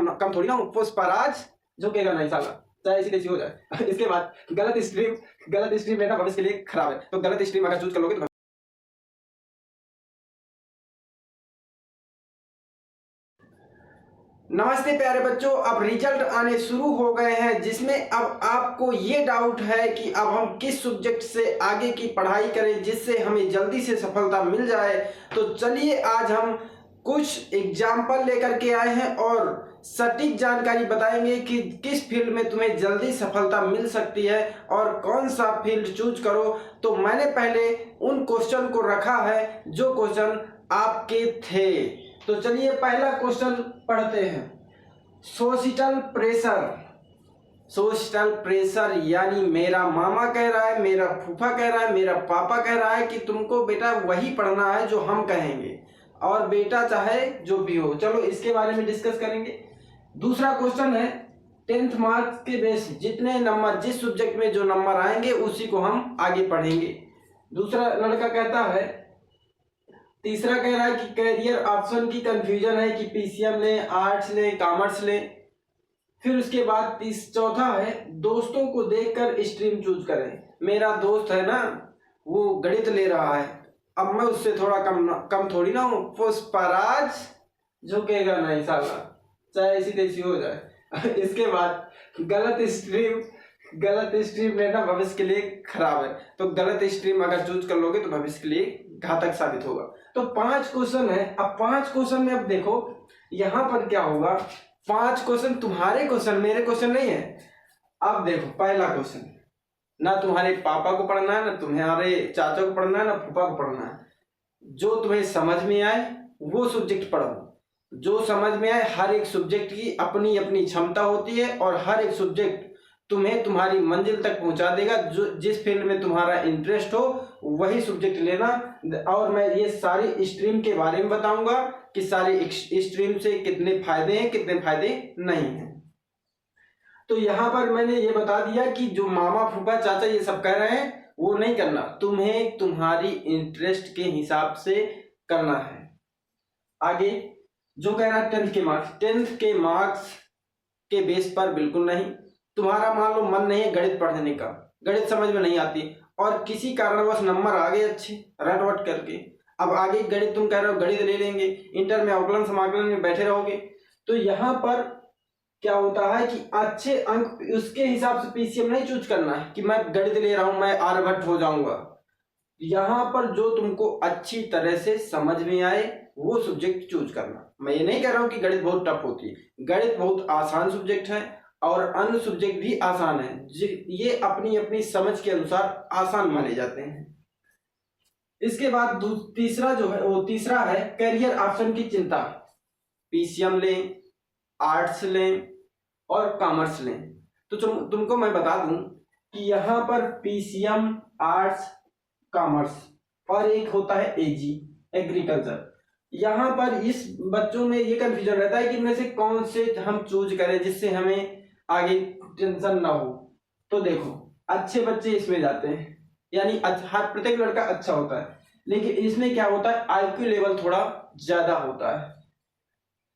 कम थोड़ी ना हूँ। पुष्पराज झुकेगा नहीं साला, चाहे ऐसी तैसी हो जाए। इसके बाद गलत स्ट्रीम लेना भविष्य के लिए खराब है। तो गलत स्ट्रीम अगर चूज कर लोगे तो नमस्ते प्यारे बच्चों, अब रिजल्ट आने शुरू हो गए हैं, जिसमें अब आपको ये डाउट है कि अब हम किस सब्जेक्ट से आगे की पढ़ाई करें जिससे हमें जल्दी से सफलता मिल जाए। तो चलिए आज हम कुछ एग्जाम्पल लेकर के आए हैं और सटीक जानकारी बताएंगे कि किस फील्ड में तुम्हें जल्दी सफलता मिल सकती है और कौन सा फील्ड चूज करो। तो मैंने पहले उन क्वेश्चन को रखा है जो क्वेश्चन आपके थे। तो चलिए पहला क्वेश्चन पढ़ते हैं। सोशल प्रेशर यानी मेरा मामा कह रहा है, मेरा फूफा कह रहा है, मेरा पापा कह रहा है कि तुमको बेटा वही पढ़ना है जो हम कहेंगे, और बेटा चाहे जो भी हो। चलो इसके बारे में डिस्कस करेंगे। दूसरा क्वेश्चन है 10th मार्क्स के बेस जितने नंबर जिस सब्जेक्ट में जो नंबर आएंगे उसी को हम आगे पढ़ेंगे। दूसरा लड़का कहता है, तीसरा कह रहा है कि कैरियर ऑप्शन की कंफ्यूजन है कि पीसीएम ले, आर्ट्स ले, कॉमर्स ले। फिर उसके बाद चौथा है दोस्तों को देखकर स्ट्रीम चूज करें। मेरा दोस्त है ना वो गणित ले रहा है, अब मैं उससे थोड़ा कम थोड़ी ना हूँ। पुष्पराज झुकेगा नहीं साला, चाहे ऐसी तैसी हो जाए। इसके बाद गलत स्ट्रीम लेना भविष्य के लिए खराब है। तो गलत स्ट्रीम अगर चूज कर लोगे तो भविष्य के लिए घातक साबित होगा। तो 5 क्वेश्चन है। अब 5 क्वेश्चन में अब देखो यहां पर क्या होगा। 5 क्वेश्चन तुम्हारे क्वेश्चन, मेरे क्वेश्चन नहीं है। अब देखो पहला क्वेश्चन, ना तुम्हारे पापा को पढ़ना है, ना तुम्हारे चाचा को पढ़ना है, ना फूफा को पढ़ना है। जो तुम्हें समझ में आए वो सब्जेक्ट पढ़ो। जो समझ में आए, हर एक सब्जेक्ट की अपनी अपनी क्षमता होती है और हर एक सब्जेक्ट तुम्हें तुम्हारी मंजिल तक पहुंचा देगा। जो जिस फील्ड में तुम्हारा इंटरेस्ट हो वही सब्जेक्ट लेना। और मैं ये सारी स्ट्रीम के बारे में बताऊंगा कि सारी स्ट्रीम से कितने फायदे हैं, कितने फायदे नहीं हैं। तो यहाँ पर मैंने ये बता दिया कि जो मामा फूफा चाचा ये सब कह रहे हैं वो नहीं करना, तुम्हें तुम्हारी इंटरेस्ट के हिसाब से करना है। आगे जो कह रहा है 10th के मार्क्स के बेस पर बिल्कुल नहीं। तुम्हारा मान लो मन नहीं है गणित पढ़ने का, गणित समझ में नहीं आती और किसी कारणवश नंबर आ गए अच्छे रट वट करके, अब आगे गणित तुम कह रहे हो गणित ले लेंगे, इंटर में अवकलन समाकलन में बैठे रहोगे। तो यहाँ पर क्या होता है कि अच्छे अंक उसके हिसाब से पीसीएम नहीं चूज करना है कि मैं गणित ले रहा हूं मैं आर्यभट्ट हो जाऊंगा। यहाँ पर जो तुमको अच्छी तरह से समझ में आए वो सब्जेक्ट चूज करना। मैं ये नहीं कह रहा हूँ कि गणित बहुत टफ होती है, गणित बहुत आसान सब्जेक्ट है और अन्य सब्जेक्ट भी आसान है। ये अपनी अपनी समझ के अनुसार आसान माने जाते हैं। इसके बाद तीसरा जो है वो तीसरा है करियर ऑप्शन की चिंता। पीसीएम लें, आर्ट्स लें और कॉमर्स लें। तो तुमको मैं बता दूं कि यहाँ पर पीसीएम, आर्ट्स, कॉमर्स और एक होता है एजी एग्रीकल्चर। यहाँ पर इस बच्चों में ये कंफ्यूजन रहता है कि इनमें से कौन से हम चूज करें जिससे हमें आगे टेंशन ना हो। तो देखो अच्छे बच्चे इसमें जाते हैं, यानी हर प्रत्येक लड़का अच्छा होता है, लेकिन इसमें क्या होता है आईक्यू लेवल थोड़ा ज्यादा होता है।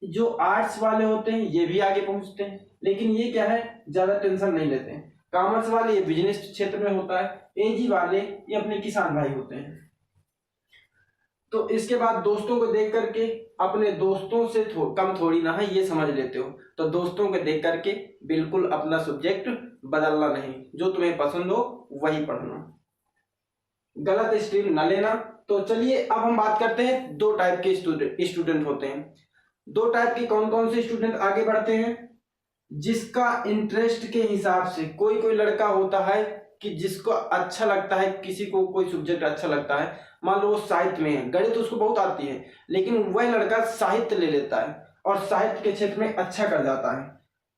जो आर्ट्स वाले होते हैं ये भी आगे पहुंचते हैं, लेकिन ये क्या है ज्यादा टेंशन नहीं लेते हैं। कॉमर्स वाले ये बिजनेस क्षेत्र में होता है, एजी वाले ये अपने किसान भाई होते हैं। तो इसके बाद दोस्तों को देख करके अपने दोस्तों से कम थोड़ी ना है, ये समझ लेते हो। तो दोस्तों को देख करके बिल्कुल अपना सब्जेक्ट बदलना नहीं, जो तुम्हें पसंद हो वही पढ़ना, गलत स्ट्रीम न लेना। तो चलिए अब हम बात करते हैं 2 टाइप के स्टूडेंट होते हैं। 2 टाइप के कौन कौन से स्टूडेंट आगे बढ़ते हैं, जिसका इंटरेस्ट के हिसाब से। कोई कोई लड़का होता है कि जिसको अच्छा लगता है, किसी को कोई सब्जेक्ट अच्छा लगता है, मान लो वो साहित्य में है, गणित उसको बहुत आती है, लेकिन वह लड़का साहित्य ले लेता है और साहित्य के क्षेत्र में अच्छा कर जाता है।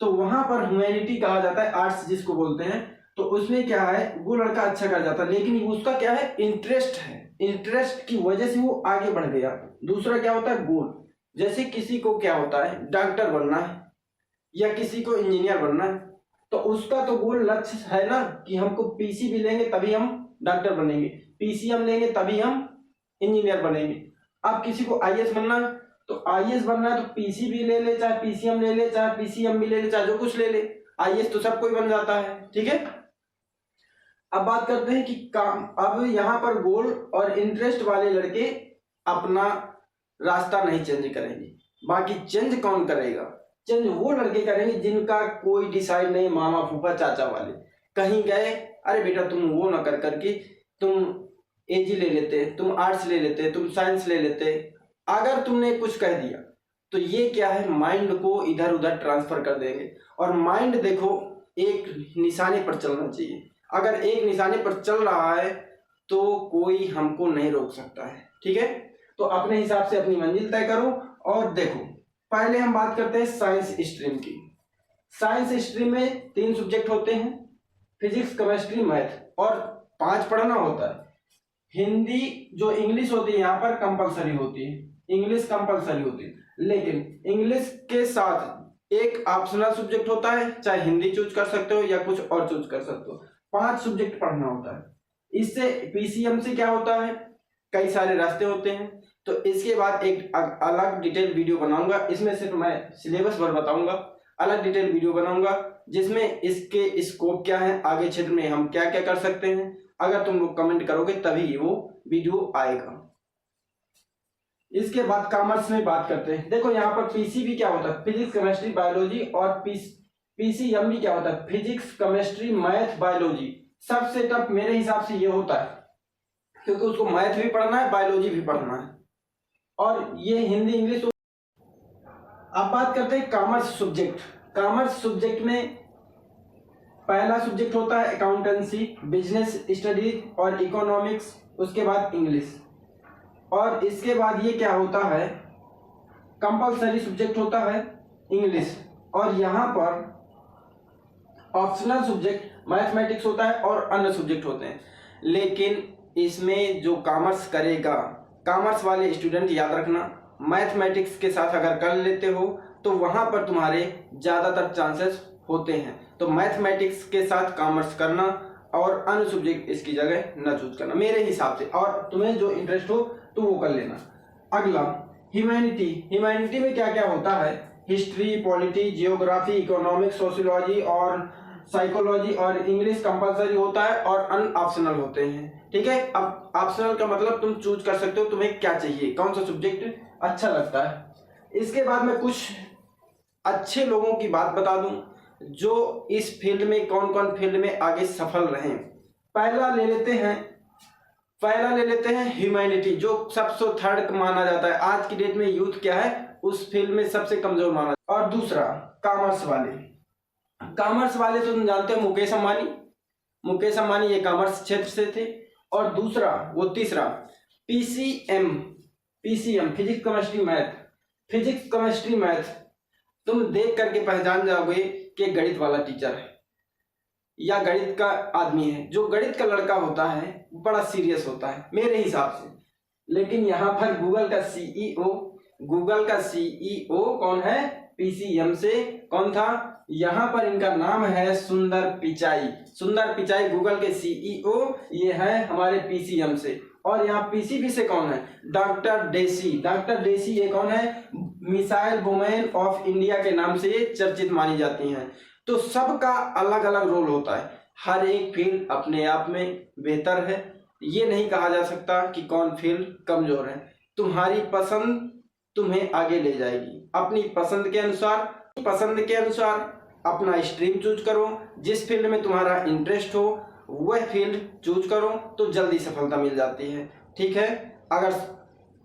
तो वहां पर ह्यूमैनिटी कहा जाता है, आर्ट्स जिसको बोलते हैं। तो उसमें क्या है वो लड़का अच्छा कर जाता है, लेकिन उसका क्या है इंटरेस्ट है, इंटरेस्ट की वजह से वो आगे बढ़ गया। दूसरा क्या होता है गोल, जैसे किसी को क्या होता है डॉक्टर बनना है या किसी को इंजीनियर बनना है, तो उसका तो गोल लक्ष्य है ना कि हमको पीसी भी लेंगे तभी हम डॉक्टर बनेंगे, पीसीएम लेंगे तभी हम इंजीनियर बनेंगे। अब किसी को आईएएस बनना है तो आईएएस बनना है तो पीसीबी ले ले, चाहे पीसीएम ले ले, चाहे पीसीएम भी ले ले, चाहे जो कुछ ले ले, आईएएस तो सब कोई बन जाता है। ठीक है, अब बात करते हैं कि काम, अब यहाँ पर गोल और इंटरेस्ट वाले लड़के अपना रास्ता नहीं चेंज करेंगे। बाकी चेंज कौन करेगा? चेंज वो लड़के करेंगे जिनका कोई डिसाइड नहीं, मामा फूफा चाचा वाले कहीं गए, अरे बेटा तुम वो ना कर करके तुम एजी ले लेते, तुम आर्ट्स ले लेते, तुम साइंस ले लेते। अगर तुमने कुछ कह दिया तो ये क्या है, माइंड को इधर उधर ट्रांसफर कर देंगे। और माइंड देखो एक निशाने पर चलना चाहिए, अगर एक निशाने पर चल रहा है तो कोई हमको नहीं रोक सकता है। ठीक है, तो अपने हिसाब से अपनी मंजिल तय करो। और देखो पहले हम बात करते हैं साइंस स्ट्रीम की। साइंस स्ट्रीम में 3 सब्जेक्ट होते हैं, फिजिक्स, केमिस्ट्री, मैथ, और 5 पढ़ना होता है। हिंदी जो इंग्लिश होती है यहाँ पर कंपलसरी होती है, इंग्लिश कंपलसरी होती है, लेकिन इंग्लिश के साथ एक ऑप्शनल सब्जेक्ट होता है, चाहे हिंदी चूज कर सकते हो या कुछ और चूज कर सकते हो। 5 सब्जेक्ट पढ़ना होता है। इससे पीसीएम से क्या होता है, कई सारे रास्ते होते हैं। तो इसके बाद एक अलग डिटेल वीडियो बनाऊंगा, इसमें सिर्फ मैं सिलेबस भर बताऊंगा, अलग डिटेल वीडियो बनाऊंगा जिसमें इसके स्कोप क्या है, आगे क्षेत्र में हम क्या क्या कर सकते हैं। अगर तुम लोग कमेंट करोगे तभी वो वीडियो आएगा। इसके बाद कॉमर्स में बात करते हैं। देखो यहाँ पर पीसीबी क्या होता है, फिजिक्स केमिस्ट्री बायोलॉजी, और पीसीएम भी क्या होता है, फिजिक्स केमिस्ट्री मैथ बायोलॉजी। सबसे टफ मेरे हिसाब से ये होता है, क्योंकि उसको मैथ भी पढ़ना है, बायोलॉजी भी पढ़ना है, और ये हिंदी इंग्लिश। अब बात करते हैं कॉमर्स सब्जेक्ट। कॉमर्स सब्जेक्ट में पहला सब्जेक्ट होता है अकाउंटेंसी, बिजनेस स्टडीज और इकोनॉमिक्स, उसके बाद इंग्लिश, और इसके बाद ये क्या होता है, कंपलसरी सब्जेक्ट होता है इंग्लिश, और यहाँ पर ऑप्शनल सब्जेक्ट मैथमेटिक्स होता है और अन्य सब्जेक्ट होते हैं। लेकिन इसमें जो कॉमर्स करेगा, कॉमर्स वाले स्टूडेंट याद रखना, मैथमेटिक्स के साथ अगर कर लेते हो तो वहाँ पर तुम्हारे ज़्यादातर चांसेस होते हैं। तो मैथमेटिक्स के साथ कॉमर्स करना और अन्य सब्जेक्ट इसकी जगह न चूज करना मेरे हिसाब से, और तुम्हें जो इंटरेस्ट हो तो वो कर लेना। अगला ह्यूमैनिटी। ह्यूमैनिटी में क्या क्या होता है, history, polity, geography, economics, sociology और साइकोलॉजी, और इंग्लिश कंपलसरी होता है और अन्य ऑप्शनल होते हैं। ठीक है, अब ऑप्शनल का मतलब तुम चूज कर सकते हो तुम्हें क्या चाहिए, कौन सा सब्जेक्ट अच्छा लगता है। इसके बाद मैं कुछ अच्छे लोगों की बात बता दूं जो इस फील्ड में कौन कौन फील्ड में आगे सफल रहे। पहला ले लेते हैं ह्यूमैनिटी, जो सबसे थर्ड माना जाता है आज की डेट में। यूथ क्या है, उस फील्ड में सबसे कमजोर माना। और दूसरा कॉमर्स वाले तो तुम जानते हो, मुकेश अंबानी ये कॉमर्स क्षेत्र से थे। और दूसरा वो तीसरा पीसीएम, फिजिक्स केमिस्ट्री मैथ, तुम देख करके पहचान जाओगे कि गणित वाला टीचर है या गणित का आदमी है। जो गणित का लड़का होता है बड़ा सीरियस होता है मेरे हिसाब से। लेकिन यहाँ पर गूगल का सीईओ कौन है, पीसीएम से कौन था, यहाँ पर इनका नाम है सुंदर पिचाई गूगल के सीईओ, ये है हमारे पीसीएम से। और यहाँ पीसीबी से कौन है, डॉक्टर डेसी ये कौन है, मिसाइल वुमेन ऑफ इंडिया के नाम से ये चर्चित मानी जाती हैं। तो सबका अलग अलग रोल होता है, हर एक फील्ड अपने आप में बेहतर है। ये नहीं कहा जा सकता कि कौन फील्ड कमजोर है। तुम्हारी पसंद तुम्हें आगे ले जाएगी। अपनी पसंद के अनुसार अपना स्ट्रीम चूज करो, जिस फील्ड में तुम्हारा इंटरेस्ट हो वह फील्ड चूज करो तो जल्दी सफलता मिल जाती है। ठीक है, अगर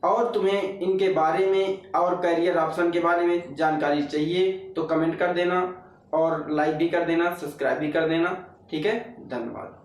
और तुम्हें इनके बारे में और करियर ऑप्शन के बारे में जानकारी चाहिए तो कमेंट कर देना, और लाइक भी कर देना, सब्सक्राइब भी कर देना। ठीक है, धन्यवाद।